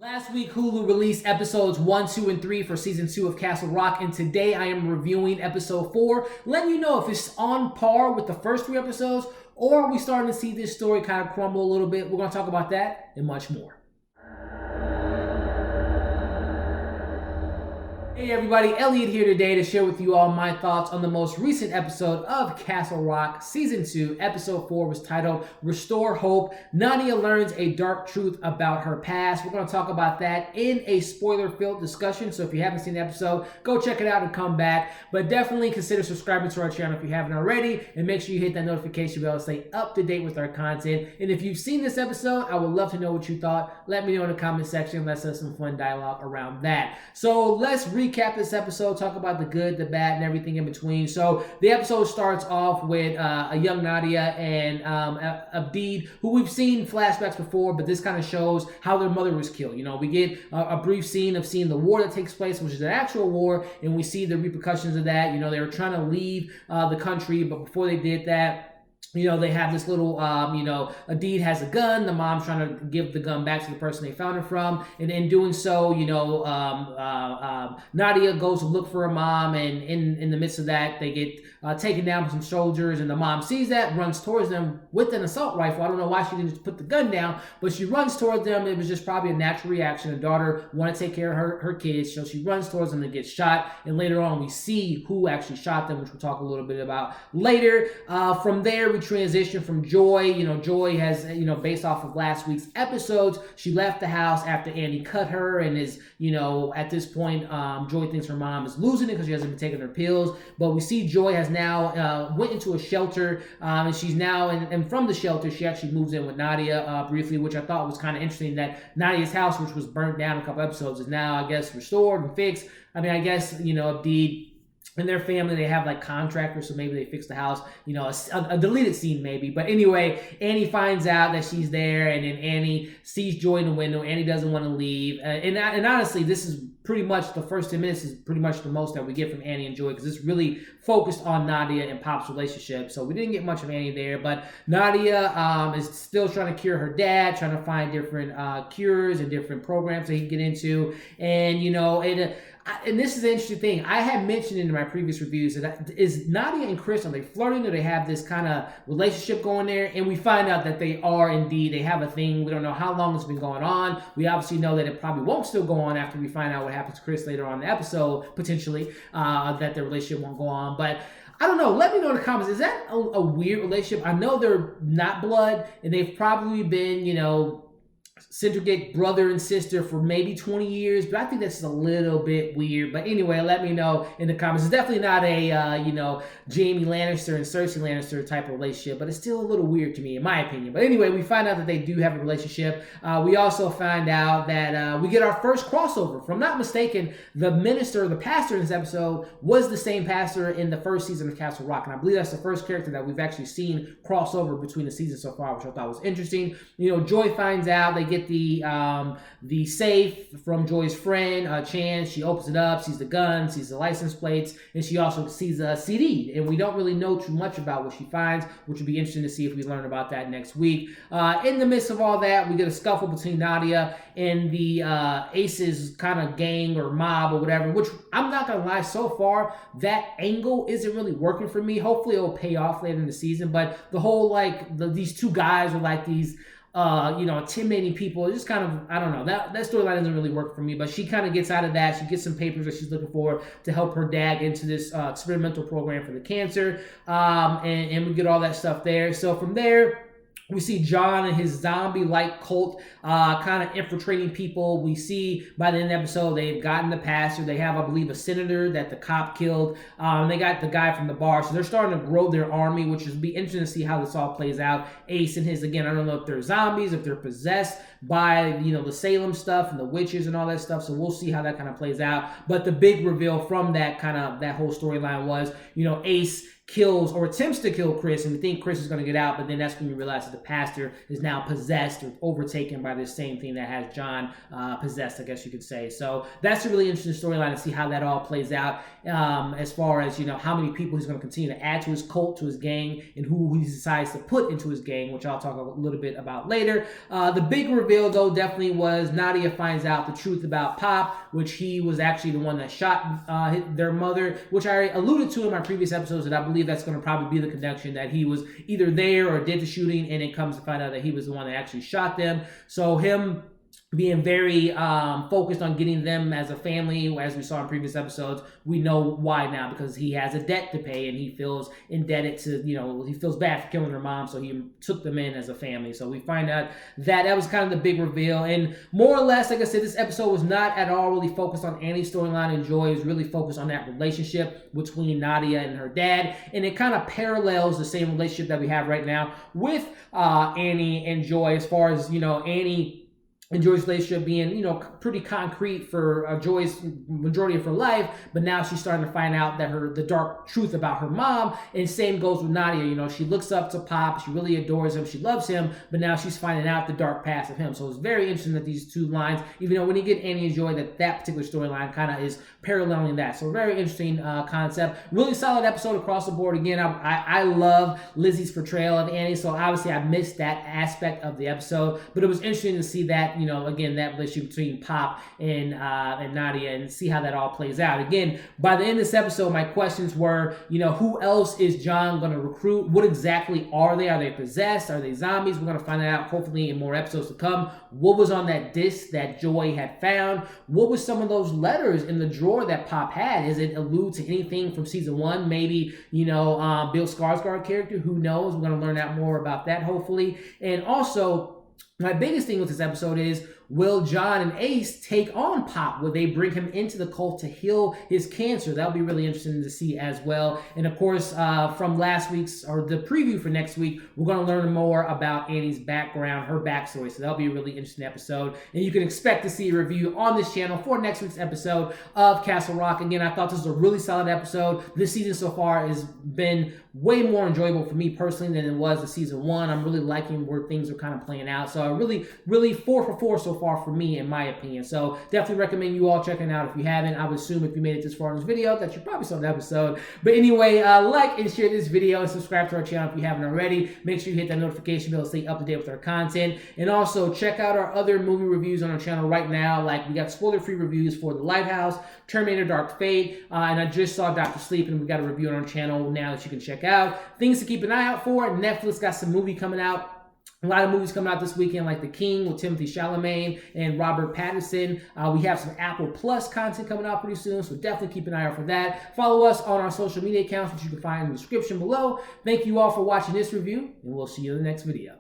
Last week, Hulu released episodes 1, 2, and 3 for season 2 of Castle Rock, and today I am reviewing episode 4, letting you know if it's on par with the first 3 episodes, or are we starting to see this story kind of crumble a little bit. We're going to talk about that and much more. Hey everybody, Elliot here today to share with you all my thoughts on the most recent episode of Castle Rock. Season 2, episode 4 was titled Restore Hope. Nadia learns a dark truth about her past. We're going to talk about that in a spoiler-filled discussion, so if you haven't seen the episode, go check it out and come back. But definitely consider subscribing to our channel if you haven't already, and make sure you hit that notification bell to stay up to date with our content. And if you've seen this episode, I would love to know what you thought. Let me know in the comment section. Let's have some fun dialogue around that. So let's recap this episode, talk about the good, the bad, and everything in between. So the episode starts off with a young Nadia and Abdi, who we've seen flashbacks before, but this kind of shows how their mother was killed. You know, we get a brief scene of seeing the war that takes place, which is an actual war, and we see the repercussions of that. You know, they were trying to leave the country, but before they did that, you know, they have this little, Adid has a gun. The mom's trying to give the gun back to the person they found it from. And in doing so, Nadia goes to look for her mom. And in the midst of that, they get taken down by some soldiers. And the mom sees that, runs towards them with an assault rifle. I don't know why she didn't just put the gun down, but she runs towards them. It was just probably a natural reaction. The daughter wanted to take care of her kids. So she runs towards them and gets shot. And later on, we see who actually shot them, which we'll talk a little bit about later. From there, we transition from Joy. You know, Joy has, based off of last week's episodes, she left the house after Andy cut her and is, at this point, Joy thinks her mom is losing it because she hasn't been taking her pills. But we see Joy has now went into a shelter, and she's now, and from the shelter, she actually moves in with Nadia briefly, which I thought was kind of interesting that Nadia's house, which was burnt down a couple episodes, is now, I guess, restored and fixed. I mean, I guess, Abdi and their family, they have like contractors, so maybe they fix the house, a deleted scene maybe. But anyway, Annie finds out that she's there, and then Annie sees Joy in the window. Annie doesn't want to leave. And honestly, this is pretty much the first 10 minutes is pretty much the most that we get from Annie and Joy, because it's really focused on Nadia and Pop's relationship. So we didn't get much of Annie there, but Nadia is still trying to cure her dad, trying to find different cures and different programs that he can get into. And, and this is an interesting thing. I had mentioned in my previous reviews that is Nadia and Chris, are they flirting, or they have this kind of relationship going there? And we find out that they are indeed. They have a thing. We don't know how long it's been going on. We obviously know that it probably won't still go on after we find out what happens to Chris later on in the episode, potentially, that their relationship won't go on. But I don't know. Let me know in the comments. Is that a weird relationship? I know they're not blood, and they've probably been, Centrigate brother and sister for maybe 20 years, but I think that's a little bit weird. But anyway, let me know in the comments. It's definitely not a, Jaime Lannister and Cersei Lannister type of relationship, but it's still a little weird to me, in my opinion. But anyway, we find out that they do have a relationship. We also find out that we get our first crossover. If I'm not mistaken, the minister, the pastor in this episode was the same pastor in the first season of Castle Rock. And I believe that's the first character that we've actually seen crossover between the seasons so far, which I thought was interesting. Joy finds out. They get the safe from Joy's friend, Chan. She opens it up, sees the gun, sees the license plates, and she also sees a CD. And we don't really know too much about what she finds, which would be interesting to see if we learn about that next week. In the midst of all that, we get a scuffle between Nadia and the Aces kind of gang or mob or whatever, which I'm not going to lie, so far, that angle isn't really working for me. Hopefully it'll pay off later in the season, but the whole, these two guys are like these intimidating people. It's just kind of, I don't know, that storyline doesn't really work for me, but she kind of gets out of that. She gets some papers that she's looking for to help her dad into this experimental program for the cancer, and we get all that stuff there. So from there, we see John and his zombie-like cult kind of infiltrating people. We see by the end of the episode, they've gotten the pastor. They have, I believe, a senator that the cop killed. They got the guy from the bar. So they're starting to grow their army, which will be interesting to see how this all plays out. Ace and his, again, I don't know if they're zombies, if they're possessed by, the Salem stuff and the witches and all that stuff. So we'll see how that kind of plays out. But the big reveal from that whole storyline was, Ace kills or attempts to kill Chris, and we think Chris is going to get out, but then that's when you realize that the pastor is now possessed or overtaken by this same thing that has John possessed, I guess you could say. So that's a really interesting storyline to see how that all plays out, as far as, you know, how many people he's going to continue to add to his cult, to his gang, and who he decides to put into his gang, which I'll talk a little bit about later. The big reveal, though, definitely was Nadia finds out the truth about Pop, which he was actually the one that shot their mother, which I alluded to in my previous episodes, that I believe that's going to probably be the connection, that he was either there or did the shooting, and it comes to find out that he was the one that actually shot them. So him being very focused on getting them as a family, as we saw in previous episodes, we know why now, because he has a debt to pay and he feels indebted to, you know, he feels bad for killing her mom, so he took them in as a family. So we find out that was kind of the big reveal, and more or less, like I said, this episode was not at all really focused on Annie's storyline and Joy. It was really focused on that relationship between Nadia and her dad, and it kind of parallels the same relationship that we have right now with Annie and Joy, as far as, you know, Annie and Joy's relationship being, you know, pretty concrete for Joy's majority of her life, but now she's starting to find out that the dark truth about her mom, and same goes with Nadia. You know, she looks up to Pop, she really adores him, she loves him, but now she's finding out the dark past of him. So it's very interesting that these two lines, even though when you get Annie and Joy, that particular storyline kind of is paralleling that. So very interesting concept. Really solid episode across the board. Again, I love Lizzy's portrayal of Annie, so obviously I missed that aspect of the episode, but it was interesting to see that, you know, again, that relationship between Pop and Nadia, and see how that all plays out. Again, by the end of this episode, my questions were, you know, who else is John going to recruit? What exactly are they? Are they possessed? Are they zombies? We're going to find that out hopefully in more episodes to come. What was on that disc that Joy had found? What was some of those letters in the drawer that Pop had? Is it allude to anything from season 1? Maybe, you know, Bill Skarsgård character? Who knows? We're going to learn out more about that hopefully. And also, my biggest thing with this episode is, will John and Ace take on Pop? Will they bring him into the cult to heal his cancer? That'll be really interesting to see as well. And of course, from last week's, or the preview for next week, we're going to learn more about Annie's background, her backstory. So that'll be a really interesting episode. And you can expect to see a review on this channel for next week's episode of Castle Rock. Again, I thought this was a really solid episode. This season so far has been way more enjoyable for me personally than it was the season 1. I'm really liking where things are kind of playing out. So I really 4 for 4 so far for me, in my opinion. So definitely recommend you all checking out if you haven't. I would assume if you made it this far in this video that you probably saw the episode. But anyway, like and share this video and subscribe to our channel if you haven't already. Make sure you hit that notification bell to stay up to date with our content. And also check out our other movie reviews on our channel right now. Like, we got spoiler-free reviews for The Lighthouse, Terminator Dark Fate, and I just saw Dr. Sleep, and we got a review on our channel now that you can check out. Things to keep an eye out for: Netflix got some movie coming out. A lot of movies coming out this weekend, like The King with Timothy Chalamet and Robert Pattinson. We have some Apple Plus content coming out pretty soon, so definitely keep an eye out for that. Follow us on our social media accounts, which you can find in the description below. Thank you all for watching this review, and we'll see you in the next video.